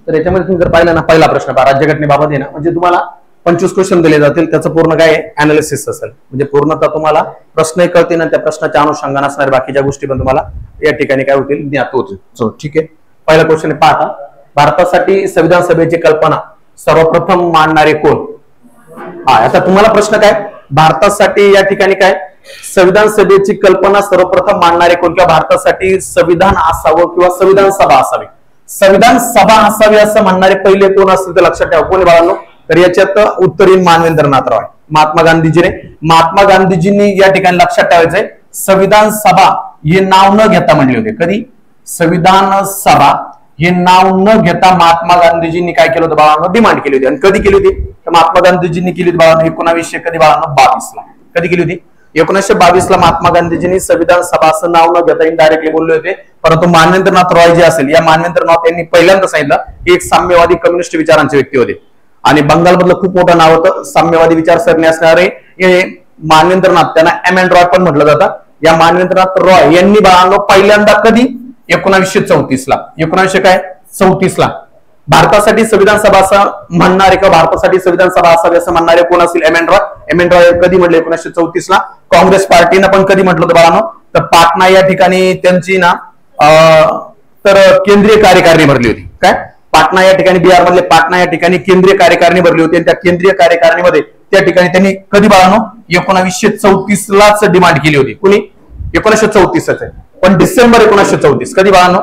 तर याच्यामध्ये तुम्ही जर पाहिलं ना, पहिला प्रश्न पहा, राज्यघटनेबाबत आहे ना, म्हणजे तुम्हाला 25 क्वेश्चन दिले जातील, त्याचं पूर्ण काय अनालिसिस असेल, म्हणजे पूर्णतः तुम्हाला प्रश्न कळतील आणि त्या प्रश्नाच्या अनुषंगाने असणाऱ्या बाकीच्या गोष्टी पण तुम्हाला या ठिकाणी काय होतील, ज्ञात होतील. ठीक आहे. पहिला क्वेश्चन आहे, पाहता भारतासाठी संविधान सभेची कल्पना सर्वप्रथम मांडणारे कोण? आता तुम्हाला प्रश्न काय, भारतासाठी या ठिकाणी काय संविधान सभेची कल्पना सर्वप्रथम मांडणारे कोण, किंवा भारतासाठी संविधान असावं किंवा संविधान सभा असावी, संविधान सभा असावी असं म्हणणारे पहिले कोण असतील तर लक्षात ठेवा. कोणी बाळांनो? तर याच्यात उत्तर येईल मानवेंद्रनाथ राय, महात्मा गांधीजीने. महात्मा गांधीजींनी या ठिकाणी लक्षात ठेवायचंय, संविधान सभा हे नाव न घेता म्हणले होते. कधी? संविधान सभा हे नाव न घेता महात्मा गांधीजींनी काय केलं होतं बाळांनो? डिमांड केली होती. आणि कधी केली होती? तर महात्मा गांधीजींनी केली होती बाळांनो 1900 कधी बाळांनो? 22 ला. कधी केली होती? 1922 ला महात्मा गांधीजींनी संविधान सभा असं नाव न घेता इनडायरेक्टली बोलले होते. परंतु मानवेंद्रनाथ रॉय जे असेल, या मानवेंद्रनाथ यांनी पहिल्यांदा सांगितलं की एक साम्यवादी कम्युनिस्ट विचारांचे व्यक्ती होते आणि बंगालमधलं खूप मोठं नाव होतं साम्यवादी विचारसरणी असणारे हे मानवेंद्रनाथ, त्यांना एम एन रॉय पण म्हटलं जातं. या मानवेंद्रनाथ रॉय यांनी बाळांनो पहिल्यांदा कधी? 1934 ला. 1934 ला भारतासाठी संविधान सभा असं म्हणणारे किंवा भारतासाठी संविधान सभा असावी असं म्हणणारे कोण असतील? M N Roy. M N Roy कधी म्हटले? 1934 ला. काँग्रेस पार्टीनं पण कधी म्हटलं होतं बाळांनो? तर पाटणा या ठिकाणी त्यांची ना तर केंद्रीय कार्यकारिणी भरली होती. काय? पाटणा या ठिकाणी, बिहार मधले पाटणा या ठिकाणी केंद्रीय कार्यकारिणी भरली होती आणि त्या केंद्रीय कार्यकारिणीमध्ये त्या ठिकाणी त्यांनी कधी बाळांनो? 1934 लाच डिमांड केली होती. कुणी? 1934 आहे. पण डिसेंबर 1934 कधी बाळांनो?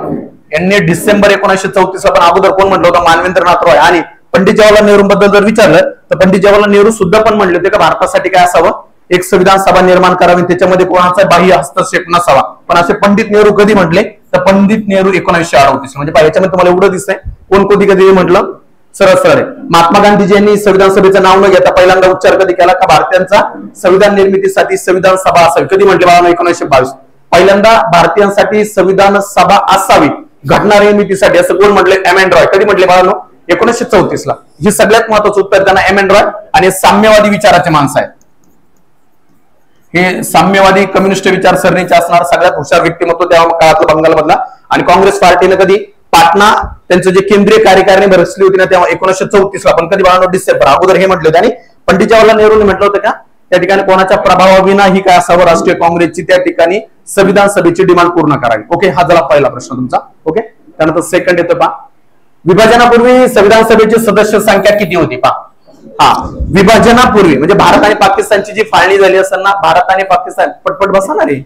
यांनी डिसेंबर 1934 ला. पण अगोदर कोण म्हटलं होतं? मानवेंद्रनाथ रॉय. आणि पंडित जवाहरलाल नेहरू बद्दल जर विचारलं तर पंडित जवाहरलाल नेहरू सुद्धा पण म्हणले होते का भारतासाठी काय असावं? एक संविधान सभा निर्माण करावी, त्याच्यामध्ये कोणाचा बाह्य हस्तक्षेप नसावा. पण असे पंडित नेहरू कधी म्हटले? तर पंडित नेहरू 1938. म्हणजे याच्यामध्ये तुम्हाला एवढं दिसतंय कोण कधी कधी म्हटलं? सरळ सरळ. महात्मा गांधीजी यांनी संविधान सभेचं नाव न घेता पहिल्यांदा उच्चार कधी केला? का भारतीयांचा संविधान निर्मितीसाठी संविधान सभा असावी. कधी म्हटले बाळांनो? 1922. पहिल्यांदा भारतीयांसाठी संविधान सभा असावी घटना निर्मितीसाठी असं कोण म्हटले? M N Roy. कधी म्हटले बाळांनो? 1934 ला. ही सगळ्यात महत्वाचं उत्तर त्यांना एम एन रॉय. आणि साम्यवादी विचाराचे माणसं आहेत, हे साम्यवादी कम्युनिस्ट विचारसरणीचे असणार सगळ्यात हुशार व्यक्तिमत्व त्या काळातलं बंगालमधला. आणि काँग्रेस पार्टीने कधी? पाटणा त्यांचं जे केंद्रीय कार्यकारिणी बसली होती ना तेव्हा 1934 ला. पण कधी बाळांनो? डिसेंबर. अगोदर हे म्हटले होते. आणि पंडित जवाहरलाल नेहरूंनी म्हटलं होतं का त्या ठिकाणी कोणाच्या प्रभावाविना ही काय असावं? राष्ट्रीय काँग्रेसची त्या ठिकाणी संविधान सभेची डिमांड पूर्ण करावी. ओके, हा झाला पहिला प्रश्न तुमचा. ओके, त्यानंतर सेकंड येतो पहा, विभाजनापूर्वी संविधान सभेची सदस्य संख्या किती होती? पहा. विभाजनापूर्वी म्हणजे भारत आणि पाकिस्तानची जी फाळणी झाली असेल ना, भारत आणि पाकिस्तान, पटपट बसा ना रे,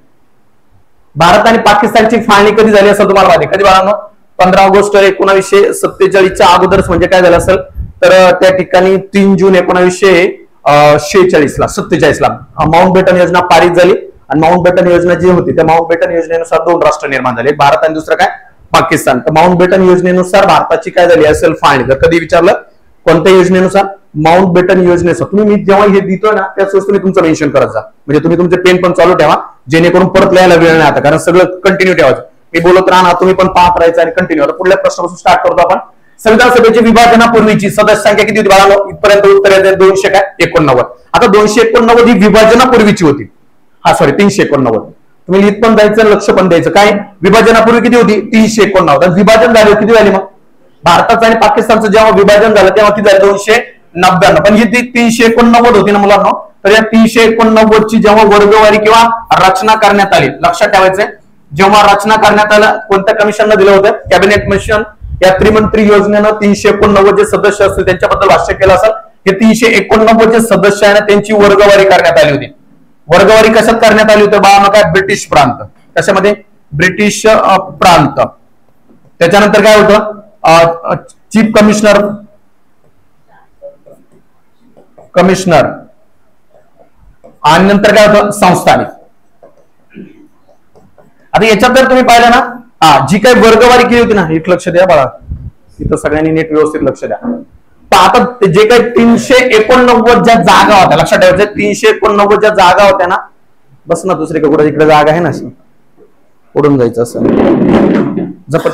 भारत आणि पाकिस्तानची फाळणी कधी झाली असेल तुम्हाला माहिती? कधी बाळांनो? 15 ऑगस्ट 1947च्या अगोदरच म्हणजे काय झालं असेल तर त्या ठिकाणी 3 जून 1946 ला 47 ला माउंट बेटन योजना पारित झाली. आणि माउंट बेटन योजना जी होती त्या माउंट बेटन योजनेनुसार 2 राष्ट्र निर्माण झाले, भारत आणि दुसरं काय? पाकिस्तान. तर माउंट बेटन योजनेनुसार भारताची काय झाली असेल? फाळणी. तर कधी विचारलं? कोणत्या योजनेनुसार? माउंट बेटन योजनेनुसार. तुम्ही मी जेव्हा हे देतोय ना त्याच वस्तू तुम्ही तुमचं मेन्शन करत जा, म्हणजे तुम्ही तुमचे पेन पण चालू ठेवा जेणेकरून परत लिहायला वेळ नाही आता, कारण सगळं कंटिन्यू ठेवायचं. मी बोलत राहणार, तुम्ही पण पाहत राहायचं आणि कंटिन्यू. आता पुढल्या प्रश्नापासून स्टार्ट करतो आपण. संविधान सभेची विभाजनापूर्वीची सदस्य संख्या किती होती बाळांनो? इथपर्यंत उत्तर येते 289. आता 289 ही विभाजनापूर्वीची होती. 389. तुम्ही लिहित पण द्यायचं, लक्ष पण द्यायचं. काय? विभाजनापूर्वी किती होती? 389. विभाजन झालं किती झाली मग? भारताचं आणि पाकिस्तानचं जेव्हा विभाजन झालं तेव्हा किती झालं? 299. पण ही ती 389 होती ना मुलांना. तर या 389 ची जेव्हा वर्गवारी किंवा रचना करण्यात आली, लक्षात ठेवायचंय, जेव्हा रचना करण्यात आलं कोणत्या कमिशननं दिलं होतं? Cabinet mission. या त्रिमंत्री योजनेनं 389 जे सदस्य असतील त्यांच्याबद्दल भाष्य केलं असेल. हे 389 जे सदस्य आहे ना त्यांची वर्गवारी करण्यात आली होती. वर्गवारी कशात करण्यात आली होती बाळांनो? काय? ब्रिटिश प्रांत. कशामध्ये? ब्रिटिश प्रांत. त्याच्यानंतर काय होतं? चीफ कमिशनर आणि नंतर काय होतं? संस्थानिक. आता याच्यात जर तुम्ही पाहिलं ना जी काही वर्गवारी केली होती ना, एक लक्ष द्या बाळा, इथं सगळ्यांनी नीट व्यवस्थित लक्ष द्या. आता जे काही 389 ज्या जागा होत्या, लक्षात ठेवायचं 389 ज्या जागा होत्या ना, बस ना दुसरीकडे कुठे इकडे जागा आहे ना, उडून जायचं असं झपट.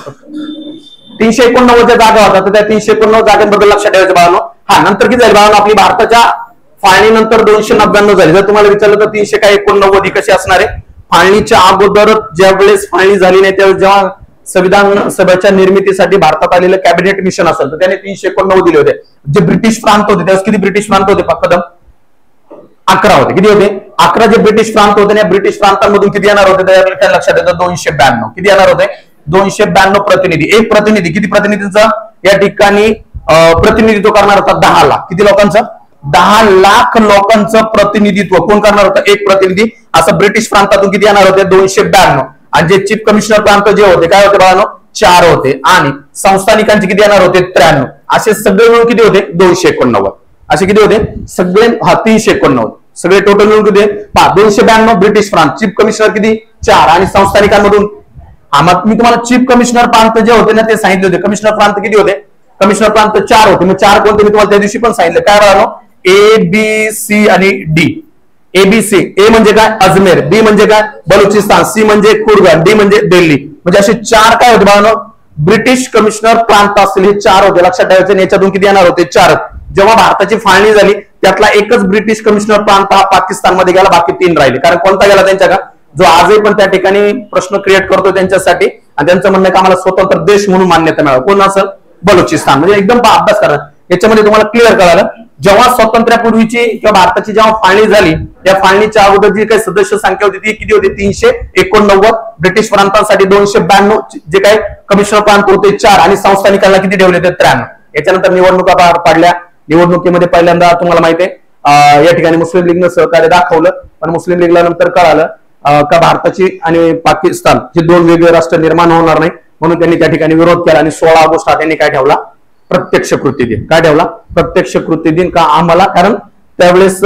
389 ज्या जागा होत्या तर त्या 389 जागांबद्दल लक्षात ठेवायचं बाळांनो. नंतर किती झाली बाळांनो? आपली भारताच्या फाळणीनंतर 299 झाली. जर तुम्हाला विचारलं तर 389 कशी असणार आहे? फाळणीच्या अगोदर ज्या वेळेस फाळणी झाली नाही त्यावेळेस जेव्हा संविधान सभेच्या निर्मितीसाठी भारतात आलेलं कॅबिनेट मिशन असेल तर त्याने 389 दिले होते. जे ब्रिटिश प्रांत होते त्यावेळेस किती ब्रिटिश प्रांत होते कदम? 11 होते. किती होते? 11 जे ब्रिटिश प्रांत होते. या ब्रिटिश प्रांतांमधून किती येणार होते त्या लक्षात येतं? 292. किती येणार होते? 292 प्रतिनिधी. एक प्रतिनिधी किती प्रतिनिधींचा या ठिकाणी प्रतिनिधित्व करणार होता? 10 लाख. किती लोकांचं? 10 लाख लोकांचं प्रतिनिधित्व कोण करणार होतं? एक प्रतिनिधी. असं ब्रिटिश प्रांतातून किती येणार होते? 292. आणि जे चीफ कमिशनर प्रांत जे होते काय होते बाळांनो? 4 होते. आणि संस्थानिकांचे किती येणार होते? 93. असे सगळे मिळून किती होते? 289. असे किती होते? सगळे 389. सगळे टोटल मिळून किती? 292 ब्रिटिश प्रांत. चीफ कमिशनर किती? 4. आणि संस्थानिकांमधून मी तुम्हाला चीफ कमिशनर प्रांत जे होते ना ते सांगितले होते. कमिशनर प्रांत किती होते? कमिशनर प्रांत 4 होते. मग 4 कोणते मी तुम्हाला त्या दिवशी पण सांगितलं. काय बाळांनो? ए, बी, सी आणि डी. एबीसी. ए म्हणजे काय? अजमेर. बी म्हणजे काय? बलुचिस्तान. सी म्हणजे कुर्गान. डी म्हणजे दिल्ली. म्हणजे असे 4 काय होते बाळांनो? ब्रिटिश कमिशनर प्रांत असतील हे 4 होते. लक्षात ठेवायचे. याच्यातून किती येणार होते? 4. जेव्हा भारताची फाळणी झाली त्यातला एकच ब्रिटिश कमिशनर प्रांत हा पाकिस्तानमध्ये गेला. बाकी 3 राहिले. कारण कोणता गेला त्यांच्या का? जो आजही पण त्या ठिकाणी प्रश्न क्रिएट करतो त्यांच्यासाठी. आणि त्यांचं म्हणणं का आम्हाला स्वतंत्र देश म्हणून मान्यता मिळावी. कोण असेल? बलुचिस्तान. म्हणजे एकदम अभ्यास करा. याच्यामध्ये तुम्हाला क्लिअर कळालं जेव्हा स्वातंत्र्यापूर्वीची किंवा भारताची जेव्हा फाळणी झाली त्या फाळणीच्या अगोदर जी काही सदस्य संख्या होती ती किती होती? 389. ब्रिटिश प्रांतांसाठी 292. जे काही कमिशनर प्रांत होते 4. आणि संस्थानिकांना किती ठेवले होते? 93. याच्यानंतर निवडणुका पार पाडल्या. निवडणुकीमध्ये पहिल्यांदा तुम्हाला माहिती आहे या ठिकाणी मुस्लिम लीगनं सहकार्य दाखवलं. पण मुस्लिम लीगला नंतर कळालं का भारताची आणि पाकिस्तान हे 2 वेगळे राष्ट्र निर्माण होणार नाही. म्हणून त्यांनी त्या ठिकाणी विरोध केला. आणि 16 ऑगस्ट हा त्यांनी काय ठेवला? प्रत्यक्ष कृती दिन. काय ठेवला? प्रत्यक्ष कृती दिन. का आम्हाला? कारण त्यावेळेस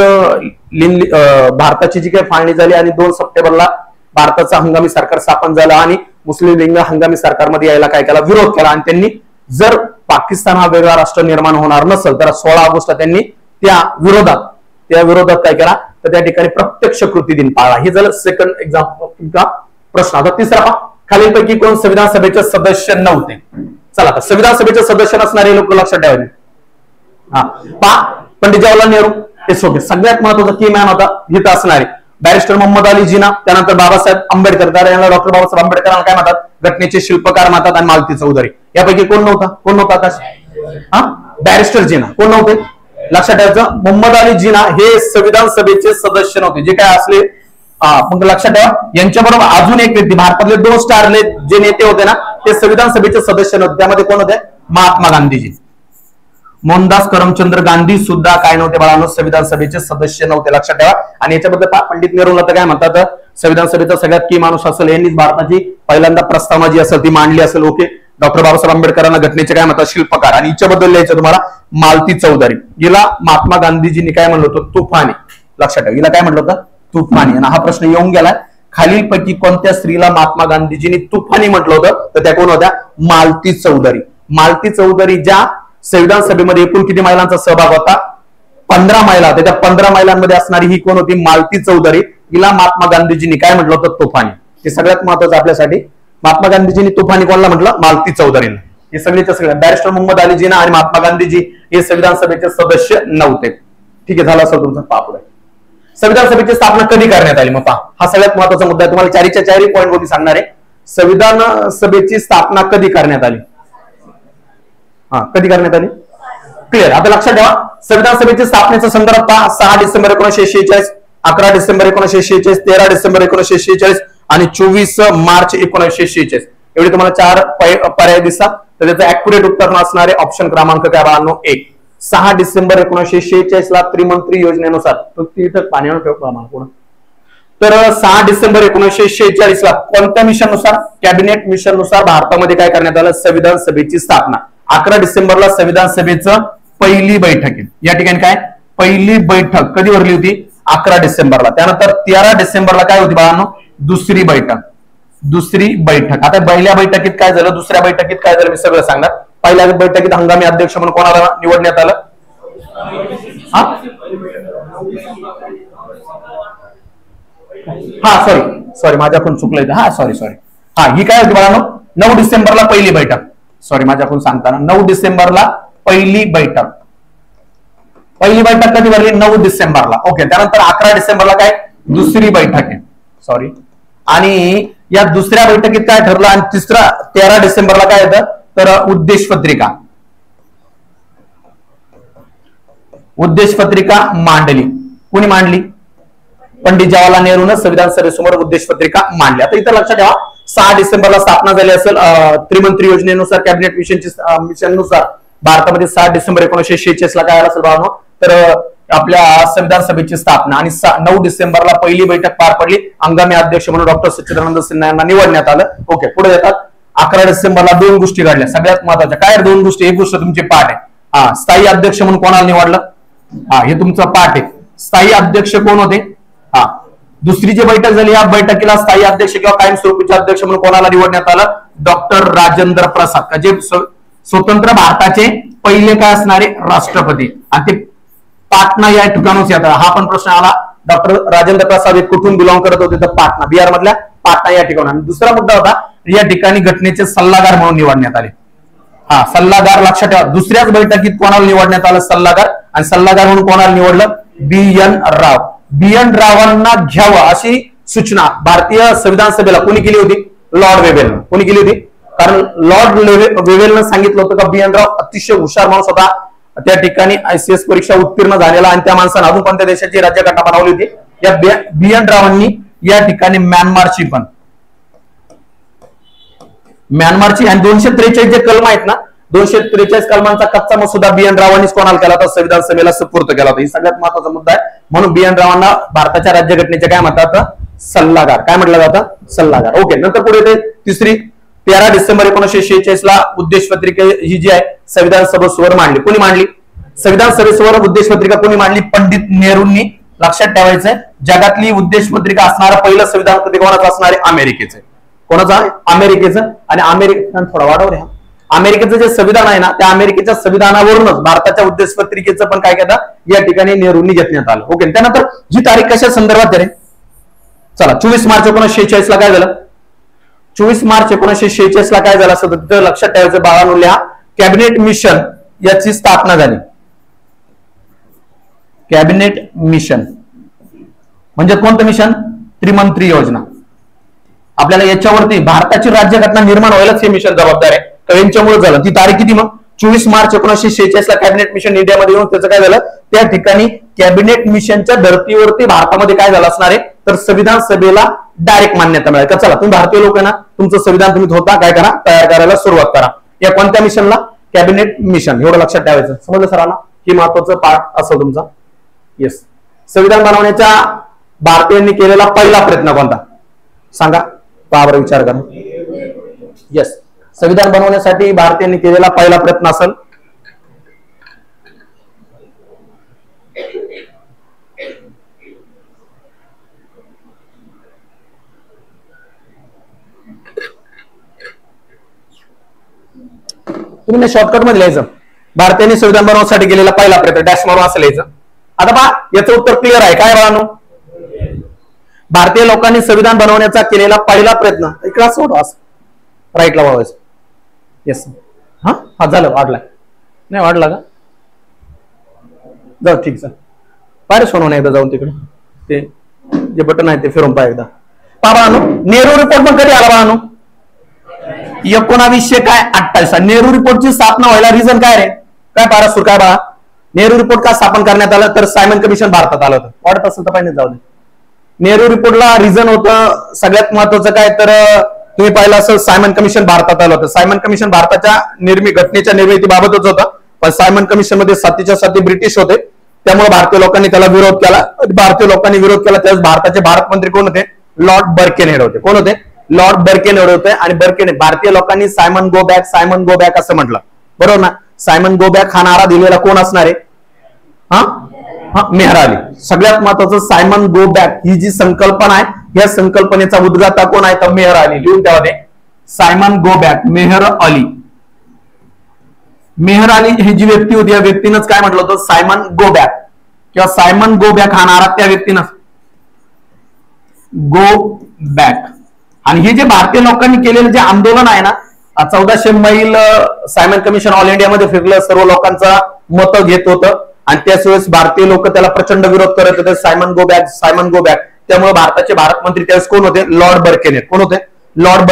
भारताची जी काही फाळणी झाली आणि 2 सप्टेंबरला भारताचं हंगामी सरकार स्थापन झालं आणि मुस्लिम लीगनं हंगामी सरकारमध्ये यायला काय केला? विरोध केला. आणि त्यांनी जर पाकिस्तान हा वेगळा राष्ट्र निर्माण होणार नसेल तर 16 ऑगस्टला त्यांनी त्या विरोधात काय केला? तर त्या ठिकाणी प्रत्यक्ष कृती दिन पाळला. हे झालं सेकंड एक्झाम्पल प्रश्न. आता तिसरा खालीलपैकी कोण संविधान सभेचे सदस्य नव्हते? चला आता संविधान सभेचे सदस्य नसणारे लोक लक्षात ठेवायचे. पंडित जवाहरलाल नेहरू हे सोपे. सगळ्यात महत्वाचा की मॅन होता हित असणारे बॅरिस्टर मोहम्मद अली जिना. त्यानंतर बाबासाहेब आंबेडकर. यांना डॉक्टर बाबासाहेब आंबेडकरांना काय म्हणतात? घटनेचे शिल्पकार म्हणतात. आणि मालती चौधरी. यापैकी कोण नव्हता? कोण नव्हता आकाश? बॅरिस्टर जिना. कोण नव्हते? लक्षात ठेवायचं. मोहम्मद अली जिना हे संविधान सभेचे सदस्य नव्हते. जे काय असले मग लक्षात ठेवा. यांच्याबरोबर अजून एक व्यक्ती भारतातले 2 स्टार जे नेते होते ना ते संविधान सभेचे सदस्य नव्हते. त्यामध्ये कोण होते? महात्मा गांधीजी. मोहनदास करमचंद्र गांधी सुद्धा काय नव्हते बाळांनो? संविधान सभेचे सदस्य नव्हते. लक्षात ठेवा. आणि याच्याबद्दल पंडित नेहरूला तर काय म्हणतात? संविधान सभेचा सगळ्यात की माणूस असेल. यांनीच भारताची पहिल्यांदा प्रस्तावना जी असेल ती मांडली असेल. ओके. डॉक्टर बाबासाहेब आंबेडकरांना घटनेचे काय म्हणतात? शिल्पकार. आणि हिच्याबद्दल लिहायचं तुम्हाला मालती चौधरी. हिला महात्मा गांधीजींनी काय म्हणलं होतं? तुफानी. लक्षात ठेवा. हिला काय म्हटलं होतं? तुफानी. आणि हा प्रश्न येऊन गेलाय. खालीलपैकी कोणत्या स्त्रीला महात्मा गांधीजींनी तुफानी म्हटलं होतं? तर त्या कोण होत्या? मालती चौधरी. मालती चौधरी ज्या संविधान सभेमध्ये एकूण किती महिलांचा सहभाग होता? 15 महिला होत्या. त्या 15 महिलांमध्ये असणारी ही कोण होती? मालती चौधरी. हिला महात्मा गांधीजींनी काय म्हटलं होतं? तुफानी. हे सगळ्यात महत्वाचं आपल्यासाठी. महात्मा गांधीजींनी तुफानी कोणाला म्हटलं? मालती चौधरीला. हे सगळेच्या सगळे बॅरिस्टर मोहम्मद अली जिना आणि महात्मा गांधीजी हे संविधान सभेचे सदस्य नव्हते. ठीक आहे. झाला असेल तुमचा पाप. संविधान सभेची स्थापना कधी करण्यात आली? मग पहा हा सगळ्यात महत्वाचा मुद्दा आहे. तुम्हाला 4च्या 4 पॉईंट वरती सांगणार आहे. संविधान सभेची स्थापना कधी करण्यात आली? कधी करण्यात आली? क्लिअर. आता लक्षात ठेवा. संविधान सभेच्या स्थापनेचा संदर्भ पहा. 6 डिसेंबर 1946, 11 डिसेंबर 1946, 13 डिसेंबर 1946 आणि 24 मार्च 1946. एवढे तुम्हाला 4 पर्याय दिसतात. तर त्याचं ऍक्युरेट उत्तर असणारे ऑप्शन क्रमांक काय बाळांनो? 1. 6 डिसेंबर 1946 ला त्रिमंत्री योजनेनुसार तिथं पाण्यावर ठेव. तर 6 डिसेंबर 1946 ला कोणत्या मिशननुसार? कॅबिनेट मिशन नुसार भारतामध्ये काय करण्यात आलं? संविधान सभेची स्थापना. 11 डिसेंबरला संविधान सभेचं पहिली बैठक. या ठिकाणी काय? पहिली बैठक कधी भरली होती? 11 डिसेंबरला. त्यानंतर 13 डिसेंबरला काय होती बाळांनो? दुसरी बैठक. आता पहिल्या बैठकीत काय झालं? दुसऱ्या बैठकीत काय झालं? मी सगळं सांगणार. पहिल्या बैठकीत हंगामी अध्यक्ष म्हणून कोणाला निवडण्यात आलं? सॉरी माझ्याकडून चुकलंय. सॉरी. ही काय होती बाळांनो? 9 डिसेंबरला पहिली बैठक. सॉरी माझ्याकडून सांगताना 9 डिसेंबरला पहिली बैठक. कधी भरली? 9 डिसेंबरला. ओके. त्यानंतर 11 डिसेंबरला काय? दुसरी बैठक आहे. सॉरी. आणि या दुसऱ्या बैठकीत काय ठरलं आणि 13 डिसेंबरला काय येतं तर उद्देश पत्रिका मांडली. कोणी मांडली? पंडित जवाहरलाल नेहरूंना संविधान सभेसमोर उद्देश पत्रिका मांडली. आता इथं लक्षात ठेवा 6 डिसेंबरला स्थापना झाली असेल त्रिमंत्री योजनेनुसार कॅबिनेट मिशननुसार भारतामध्ये 7 डिसेंबर 1946 ला काय आलं असेल भावनो तर आपल्या संविधान सभेची स्थापना आणि 9 डिसेंबरला पहिली बैठक पार पडली. हंगामी अध्यक्ष म्हणून डॉक्टर सच्चिदानंद सिन्हा यांना निवडण्यात आलं. ओके, पुढे येतात 11 डिसेंबरला 2 गोष्टी घडल्या सगळ्यात महत्वाच्या. काय 2 गोष्टी? एक गोष्ट तुमची पाठ आहे. स्थायी अध्यक्ष म्हणून कोणाला निवडलं? हे तुमचं पाठ आहे. स्थायी अध्यक्ष कोण होते? दुसरी जी बैठक झाली या बैठकीला स्थायी अध्यक्ष किंवा कायमस्वरूपीचे अध्यक्ष म्हणून कोणाला निवडण्यात आलं? डॉक्टर राजेंद्र प्रसाद, का जे स्वतंत्र भारताचे पहिले काय असणारे राष्ट्रपती. आणि ते पाटणा या ठिकाणूच येतात. हा पण प्रश्न आला. डॉक्टर राजेंद्र प्रसाद हे कुठून बिलॉंग करत होते? तर पाटणा, बिहार मधल्या पाटणा या ठिकाणी. आणि दुसरा मुद्दा होता या ठिकाणी घटनेचे सल्लागार म्हणून निवडण्यात आले. सल्लागार लक्षात ठेवा. दुसऱ्याच बैठकीत कोणाला निवडण्यात आलं? सल्लागार. आणि सल्लागार म्हणून कोणाला निवडलं? बी.एन. राव. बी.एन. रावांना घ्यावं अशी सूचना भारतीय संविधान सभेला कोणी केली होती? लॉर्ड वेवेलनं. कोणी केली होती? कारण लॉर्ड वेवेलनं सांगितलं होतं का बी.एन. राव अतिशय हुशार माणूस होता, त्या ठिकाणी ICS परीक्षा उत्तीर्ण झालेला आणि त्या माणसानं अजून कोणत्या देशाची राज्यघटना बनवली होती? या बी.एन. रावांनी या ठिकाणी म्यानमारची आणि 243 जे कलम आहेत ना 243 कलमांचा कच्चा मसुदा बी.एन. रावांनीच कोणाला केला होता? संविधान सभेला सुपूर्द केला होता. ही सगळ्यात महत्वाचा मुद्दा आहे. म्हणून बी.एन. रावांना भारताच्या राज्यघटनेचे काय म्हणतात? सल्लागार. काय म्हटलं जातं? सल्लागार. ओके, नंतर पुढे येते तिसरी 13 डिसेंबर 1946 ला उद्देश पत्रिका ही जी आहे संविधान सभेसमोर मांडली. कोणी मांडली? संविधान सभेसमोर उद्देश पत्रिका कोणी मांडली? पंडित नेहरूंनी. लक्षात ठेवायचंय जगातली उद्देश पत्रिका असणारा पहिलं संविधान कधी कोणाचं असणार आहे? अमेरिकेचं. कोणाचं आहे? अमेरिकेचं. आणि थोडा वाढव ह्या अमेरिकेचं जे संविधान आहे ना त्या अमेरिकेच्या संविधानावरूनच भारताच्या उद्देश पत्रिकेचं पण काय केलं या ठिकाणी नेहरूंनी घेण्यात आलं. ओके, त्यानंतर ही तारीख कशा संदर्भात आहे? चला 24 मार्च 1946 ला काय झालं? 24 मार्च 1946 ला काय झालं असं तिथं लक्षात ठेवायचं बाळांनो लिहा. कॅबिनेट मिशन याची स्थापना झाली. कॅबिनेट मिशन म्हणजे कोणतं मिशन? त्रिमंत्री योजना. आपल्याला याच्यावरती भारताची राज्यघटना निर्माण व्हायलाच हे मिशन जबाबदार आहे. यांच्यामुळे झालं. ती तारीख किती मग? 24 मार्च 1946 ला कॅबिनेट मिशन इंडियामध्ये येऊन त्याचं काय झालं? त्या ठिकाणी कॅबिनेट मिशनच्या धर्तीवरती भारतामध्ये काय झालं असणार आहे तर संविधान सभेला डायरेक्ट मान्यता मिळाली. का चला तुम्ही भारतीय लोक आहे ना तुमचं संविधान तुम्ही होता काय करा तयार करायला सुरुवात करा. या कोणत्या मिशनला? Cabinet mission. एवढं लक्षात ठेवायचं. समजलं सरांना? ही महत्वाचं पार्ट असं तुमचा. येस. संविधान बनवण्याचा भारतीयांनी केलेला पहिला प्रयत्न कोणता? सांगा. बरोबर विचार करा. येस. संविधान बनवण्यासाठी भारतीयांनी केलेला पहिला प्रयत्न असेल तुम्ही शॉर्टकट मध्ये लिहायचं भारतीयांनी संविधान बनवण्यासाठी केलेला पहिला प्रयत्न डॅश मारून असं लिहायचं. आता पहा याचं उत्तर क्लिअर आहे. काय बाळांनो? भारतीय लोकांनी संविधान बनवण्याचा केलेला पहिला प्रयत्न इकडे सोडवा राईटला वळवायचं. येस. हा झालं. वाढलाय नाही वाढला का? जाऊ ठीक सर पायरे सोडवून एकदा जाऊन तिकडे ते जे बटन आहे ते फिरून पहा एकदा. पहा बाळांनो नेहरू रिपोर्ट पण कधी आला बाळांनो? 1928. नेहरू रिपोर्टची स्थापना व्हायला रिझन काय रे? काय पारासूर काय बाळा? नेहरू रिपोर्ट का स्थापन करण्यात आलं तर सायमन कमिशन भारतात आलं होतं. वाटत असेल तर पाहिजे जाऊ दे. नेहरू रिपोर्टला रिझन होतं सगळ्यात महत्वाचं काय तर तुम्ही पाहिलं असेल सायमन कमिशन भारतात आलं होतं. सायमन कमिशन भारताच्या घटनेच्या निर्मितीबाबतच होतं पण सायमन कमिशन मध्ये साथीच्या साथी ब्रिटिश होते त्यामुळे भारतीय लोकांनी त्याला विरोध केला. भारतीय लोकांनी विरोध केला त्यावेळेस भारताचे भारत मंत्री कोण होते? लॉर्ड बर्केनहेड होते. कोण होते? लॉर्ड बर्केनहेड होते. आणि बर्केनहेड भारतीय लोकांनी सायमन गो बॅक असं म्हटलं बरोबर ना? सायमन गो बॅक हा नारा दिलेला कोण असणार आहे? मेहर अली. सगळ्यात महत्वाचं सायमन गो बॅक ही जी संकल्पना आहे या संकल्पनेचा उद्गाता कोण आहे तर मेहर अली. लिहून ठेवा ते Simon go back Mehar Ali. Mehar Ali ही जी व्यक्ती होती या व्यक्तीनंच काय म्हटलं होतं सायमन गो बॅक किंवा सायमन गो बॅक हा नारा त्या व्यक्तीनं गो बॅक. आणि हे जे भारतीय लोकांनी केलेलं जे आंदोलन आहे ना 1400 मैल सायमन कमिशन ऑल इंडियामध्ये फिरलं सर्व लोकांचा मत घेत होतं आणि त्याच वेळेस भारतीय लोक त्याला प्रचंड विरोध करत होते. Simon go back. त्यामुळे भारताचे भारत मंत्री त्यावेळेस कोण होते? लॉर्ड बर्केनहेड. कोण होते? लॉर्ड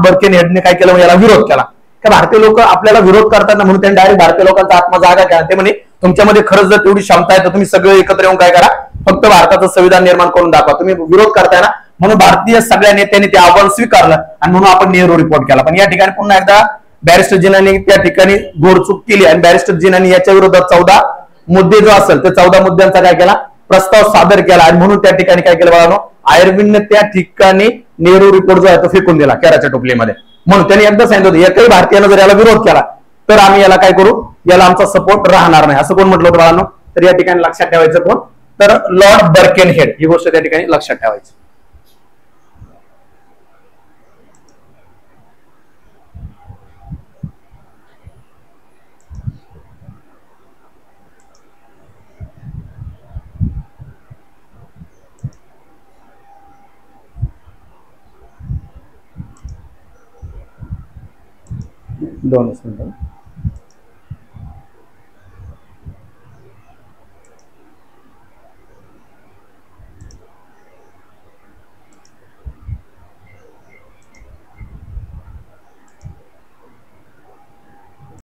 बर्केनहेडने काय केलं, याला विरोध केला. का भारतीय लोक आपल्याला विरोध करतात ना, म्हणून त्यांनी डायरेक्ट भारतीय लोकांचा आत्मा जागा केला. ते म्हणे तुमच्यामध्ये खरंच जर तेवढी क्षमता आहे तर तुम्ही सगळे एकत्र येऊन काय करा, फक्त भारताचं संविधान निर्माण करून दाखवा. तुम्ही विरोध करताय ना, म्हणून भारतीय सगळ्या नेत्यांनी ते आव्हान स्वीकारलं आणि म्हणून आपण नेहरू रिपोर्ट केला. पण या ठिकाणी पुन्हा एकदा बॅरिस्टर जिनांनी त्या ठिकाणी घोडचूक केली आणि बॅरिस्टर जिनांनी याच्या विरोधात 14 मुद्दे जो असेल ते 14 मुद्द्यांचा काय केला, प्रस्ताव सादर केला. आणि म्हणून त्या ठिकाणी काय केलं बाळांनो, आयर्विनने त्या ठिकाणी नेहरू रिपोर्ट जो आहे तो फेकून दिला केराच्या टोपलीमध्ये. म्हणून त्यांनी एकदा सांगितलं होतं एकही भारतीयानं जर याला विरोध केला तर आम्ही याला काय करू, याला आमचा सपोर्ट राहणार नाही, असं कोण म्हटलं होतं बाळांनो. तर या ठिकाणी लक्षात ठेवायचं कोण, तर लॉर्ड बर्केनहेड. ही गोष्ट त्या ठिकाणी लक्षात ठेवायची. दोन मिनिटं.